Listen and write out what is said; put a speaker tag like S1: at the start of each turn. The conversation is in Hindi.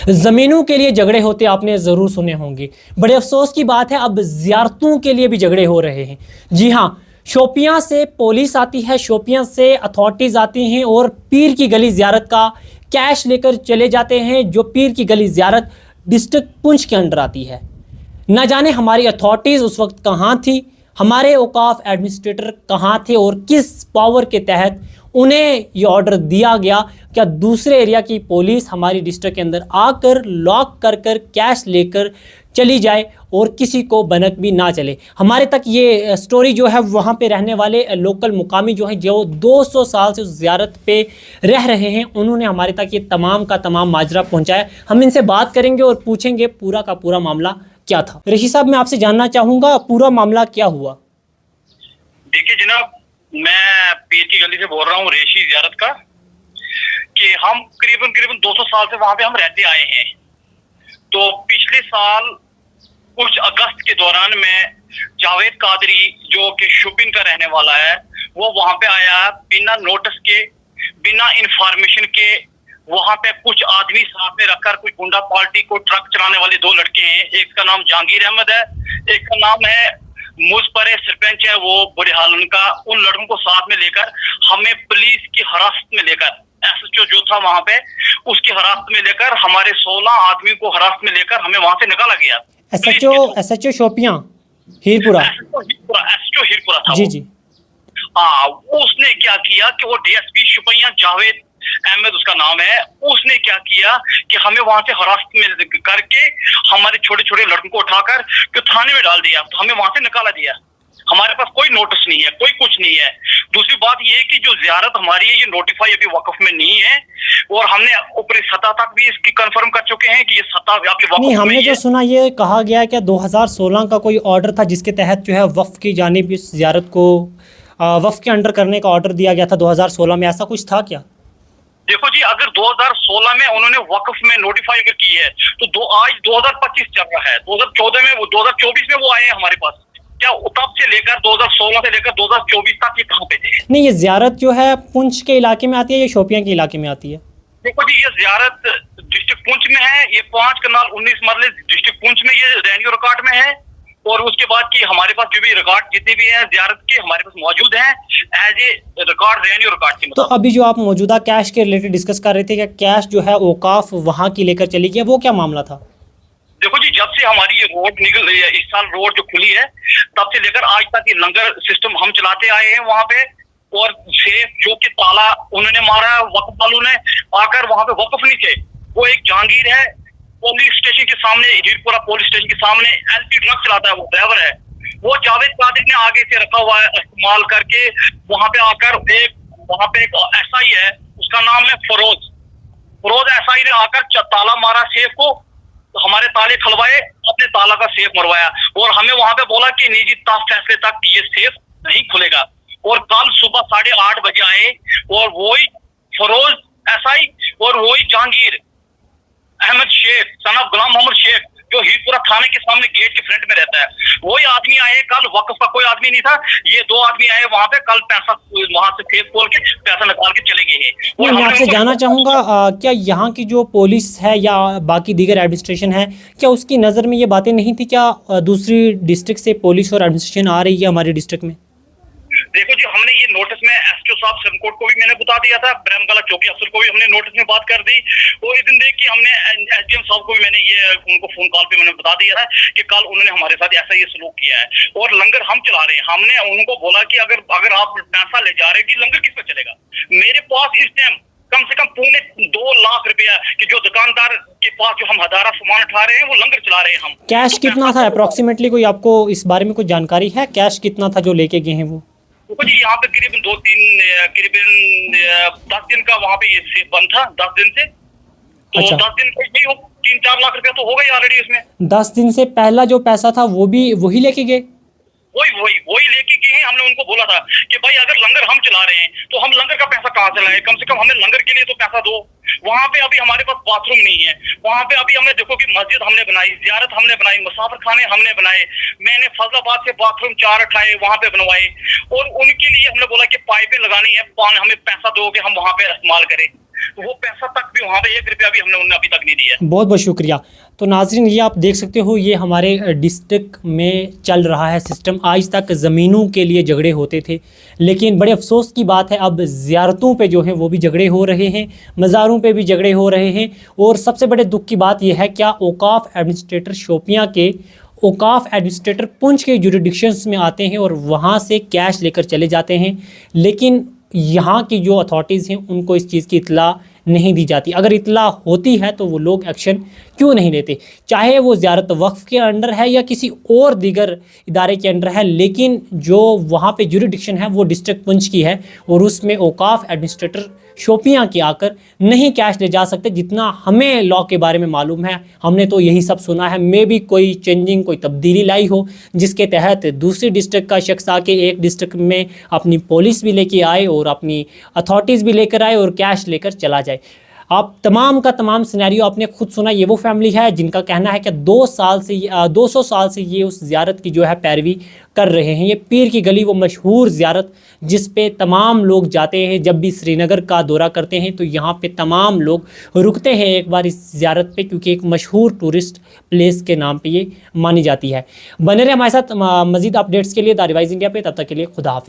S1: ज़मीनों के लिए झगड़े होते आपने ज़रूर सुने होंगे। बड़े अफसोस की बात है, अब ज़ियारतों के लिए भी झगड़े हो रहे हैं। जी हाँ, शोपियां से पुलिस आती है, शोपियां से अथॉरिटीज़ आती हैं और पीर की गली ज़ियारत का कैश लेकर चले जाते हैं, जो पीर की गली ज़ियारत डिस्ट्रिक्ट पुंछ के अंडर आती है। न जाने हमारी अथॉरिटीज़ उस वक्त कहाँ थी, हमारे औकाफ एडमिनिस्ट्रेटर कहाँ थे और किस पावर के तहत उन्हें ये ऑर्डर दिया गया। क्या दूसरे एरिया की पुलिस हमारी डिस्ट्रिक्ट के अंदर आकर लॉक कर कर कैश लेकर चली जाए और किसी को भनक भी ना चले। हमारे तक ये स्टोरी जो है वहाँ पे रहने वाले लोकल मुकामी जो हैं, जो 200 साल से उस ज़ियारत पे रह रहे हैं, उन्होंने हमारे तक ये तमाम का तमाम माजरा पहुँचाया। हम इनसे बात करेंगे और पूछेंगे पूरा का पूरा मामला क्या था। ऋषि साहब, मैं आपसे जानना चाहूँगा पूरा मामला क्या हुआ।
S2: देखिए जनाब, मैं पीर की गली से बोल रहा हूँ, रेशी ज़ियारत का, कि हम करीबन 200 साल से वहाँ पे हम रहते आए हैं। तो पिछले साल कुछ अगस्त के दौरान मैं जावेद कादरी, जो कि शोपिन का रहने वाला है, वो वहाँ पे आया बिना नोटिस के, बिना इंफॉर्मेशन के। वहाँ पे कुछ आदमी साथ में रखकर, कोई गुंडा पार्टी को ट्रक चलाने वाले 2 लड़के हैं, एक का नाम जहांगीर अहमद है, एक का नाम है मुझपर सरपंच है वो बुरे हाल उनका। उन लड़कों को साथ में लेकर हमें पुलिस की हिरासत में लेकर, एसएचओ जो था वहां पे, उसकी हिरासत में लेकर, हमारे 16 आदमी को हिरासत में लेकर हमें वहां से निकाला गया।
S1: एसएचओ शोपियां हीरपुरा,
S2: एसएचओ हीरपुरा था
S1: जी जी।
S2: हाँ, उसने क्या किया कि वो डीएसपी शोपियां जावेद अहमद उसका नाम है, उसने क्या किया कि हमें वहां से हिरासत में करके हमारे छोटे छोटे लड़कों को उठाकर थाने में डाल दिया। तो हमें वहां से निकाला दिया। हमारे पास कोई नोटिस नहीं है, कोई कुछ नहीं है। दूसरी बात यह है कि जो ज़ियारत हमारी है, ये नोटिफाई अभी वक्फ में नहीं है, और हमने ऊपरी सतह तक भी इसकी कंफर्म कर चुके हैं कि ये सतह अभी वक्फ
S1: नहीं, हमने
S2: में
S1: जो सुना ये कहा गया है कि 2016 का कोई ऑर्डर था जिसके तहत जो है वक्फ की जानिब इस ज़ियारत को वक्फ के अंडर करने का ऑर्डर दिया गया था 2016 में, ऐसा कुछ था क्या?
S2: देखो जी, अगर 2016 में उन्होंने वक्फ में नोटिफाई अगर की है तो आज 2025 चल रहा है, 2014 में, 2024 में वो आए हैं हमारे पास। क्या तब से लेकर 2016 से लेकर 2024 तक ये कहाँ पे थे?
S1: नहीं, ये ज़ियारत जो है पुंछ के इलाके में आती है या शोपियां के इलाके में आती है?
S2: देखो जी, ये ज़ियारत डिस्ट्रिक्ट पुंछ में है। ये 5 कनाल 19 मरले डिस्ट्रिक्ट पुंछ में ये रेवेन्यू रिकॉर्ड में है। और उसके बाद की हमारे पास जो भी रिकॉर्ड जितने भी हैं ज़ियारत के, हमारे पास मौजूद हैं as a record, revenue record के।
S1: तो अभी जो आप मौजूदा कैश के रिलेटेड डिस्कस कर रहे थे, क्या कैश जो है औकाफ वहाँ की लेकर चली गई, वो क्या मामला था?
S2: देखो जी, जब से हमारी ये रोड निकल रही है, इस साल रोड जो खुली है, तब से लेकर आज तक ये लंगर सिस्टम हम चलाते आए हैं वहाँ पे। और सेफ जो कि ताला उन्होंने मारा है, वक्फ वालों ने आकर वहाँ पे वक्फ नहीं थे। वो एक जहांगीर है, पुलिस स्टेशन के सामने, हीरपुरा पुलिस स्टेशन के सामने एलपी ट्रक चलाता है, वो ड्राइवर है। वो जावेद कादिर ने आगे से रखा हुआ है इस्तेमाल करके वहाँ पे आकर, वहाँ पे एक एसआई है, उसका नाम है फरोज एसआई ने आकर ताला मारा सेफ को, तो हमारे ताले खुलवाए, अपने ताला का सेफ मरवाया, और हमें वहां पे बोला कि निजी फैसले तक ये सेफ नहीं खुलेगा। और कल सुबह 8:30 बजे आए, और वही फरोज एसआई और वही जहांगीर अहमद शेख, सन ऑफ गुलाम मोहम्मद शेख, जो हीरपुरा थाने के सामने गेट के फ्रंट में रहता है, वही आदमी आए कल। वक्फ का कोई आदमी नहीं था, ये 2 आदमी आए वहां पे कल, पैसा वहां से सेफ खोल के पैसा निकाल के चले गए हैं।
S1: मैं आपसे जानना चाहूँगा, क्या यहाँ की जो पुलिस है या बाकी दीगर एडमिनिस्ट्रेशन है, क्या उसकी नज़र में ये बातें नहीं थी? क्या दूसरी डिस्ट्रिक्ट से पुलिस और एडमिनिस्ट्रेशन आ रही है हमारी डिस्ट्रिक्ट में?
S2: देखो जी, हमने ये नोटिस में एसपीओ साहब सिमकोट को भी मैंने बता दिया था, ब्रह्मगला चौकी अफसर को भी हमने नोटिस में बात कर दी, और इस दिन देख के हमने एसडीएम साहब को भी मैंने ये उनको फोन कॉल पे मैंने बता दिया है कि कल उन्होंने हमारे साथ ऐसा ये सलूक किया है, और लंगर हम चला रहे हैं। हमने उनको बोला कि अगर आप पैसा ले जा रहे हैं कि लंगर किस पे चलेगा? मेरे पास इस टाइम कम से कम 2.25 लाख रुपया कि जो दुकानदार के पास जो हम हजारा सामान उठा रहे हैं, वो लंगर चला रहे हैं हम।
S1: कैश कितना था अप्रोक्सीमेटली? कोई आपको इस बारे में कुछ जानकारी है? कैश कितना था जो लेके गए हैं वो?
S2: देखो जी, यहाँ पे करीबन 10 दिन का वहाँ पे ये सेफ बंद था, 10 दिन से। तो
S1: अच्छा।
S2: 10 दिन का 3-4 लाख रुपया तो हो गई ऑलरेडी इसमें।
S1: 10 दिन से पहला जो पैसा था वो भी वही लेके गए?
S2: वही लेके गए हैं। हमने उनको बोला था कि भाई अगर लंगर हम चला रहे हैं तो हम लंगर का पैसा कहाँ से लाए, कम से कम हमें लंगर के लिए तो पैसा दो। वहाँ पे अभी हमारे पास बाथरूम नहीं है, वहाँ पे अभी हमने देखो कि मस्जिद हमने बनाई, ज़ियारत हमने बनाई, मुसाफिर खाने हमने बनाए, मैंने फैसलाबाद से बाथरूम 4 उठाए, वहाँ पे बनवाए, और उनके लिए हमने बोला कि पाइपें लगानी है, हमें पैसा दोगे हम वहाँ पे इस्तेमाल करें। वो पैसा तक भी वहाँ पे 1 रुपया भी हमने उन्हें अभी तक नहीं दिया है।
S1: बहुत बहुत शुक्रिया। तो नाज़रीन, ये आप देख सकते हो, ये हमारे डिस्ट्रिक्ट में चल रहा है सिस्टम। आज तक ज़मीनों के लिए झगड़े होते थे, लेकिन बड़े अफसोस की बात है अब ज़ियारतों पे जो है वो भी झगड़े हो रहे हैं, मज़ारों पे भी झगड़े हो रहे हैं। और सबसे बड़े दुख की बात यह है, क्या औकाफ एडमिनिस्ट्रेटर शोपियाँ के औकाफ एडमिनिस्ट्रेटर पुंछ के जुरिडिक्शंस में आते हैं और वहाँ से कैश लेकर चले जाते हैं, लेकिन यहाँ की जो अथॉरिटीज़ हैं उनको इस चीज़ की इत्तला नहीं दी जाती। अगर इत्तला होती है तो वो लोग एक्शन क्यों नहीं लेते, चाहे वो ज़ियारत वक्फ के अंडर है या किसी और दीगर इदारे के अंडर है, लेकिन जो वहाँ पे जुरिडिक्शन है वो डिस्ट्रिक्ट पुंछ की है और उसमें औकाफ एडमिनिस्ट्रेटर शोपियाँ के आकर नहीं कैश ले जा सकते। जितना हमें लॉ के बारे में मालूम है, हमने तो यही सब सुना है। मे भी कोई चेंजिंग, कोई तब्दीली लाई हो जिसके तहत दूसरी डिस्ट्रिक्ट का शख्स आके एक डिस्ट्रिक्ट में अपनी पुलिस भी लेके आए और अपनी अथॉरिटीज़ भी लेकर आए और कैश लेकर चला जाए। आप तमाम का तमाम सिनेरियो आपने खुद सुना। ये वो फैमिली है जिनका कहना है कि 200 साल से ये उस ज़ियारत की जो है पैरवी कर रहे हैं। ये पीर की गली, वो मशहूर ज़ियारत जिस पे तमाम लोग जाते हैं, जब भी श्रीनगर का दौरा करते हैं तो यहाँ पे तमाम लोग रुकते हैं एक बार इस ज़ियारत पे, क्योंकि एक मशहूर टूरिस्ट प्लेस के नाम पे ये मानी जाती है। बने रहे हमारे साथ मज़ीद अपडेट्स के लिए द रिवाइज इंडिया पे। तब तक के लिए खुदा हाफिज़।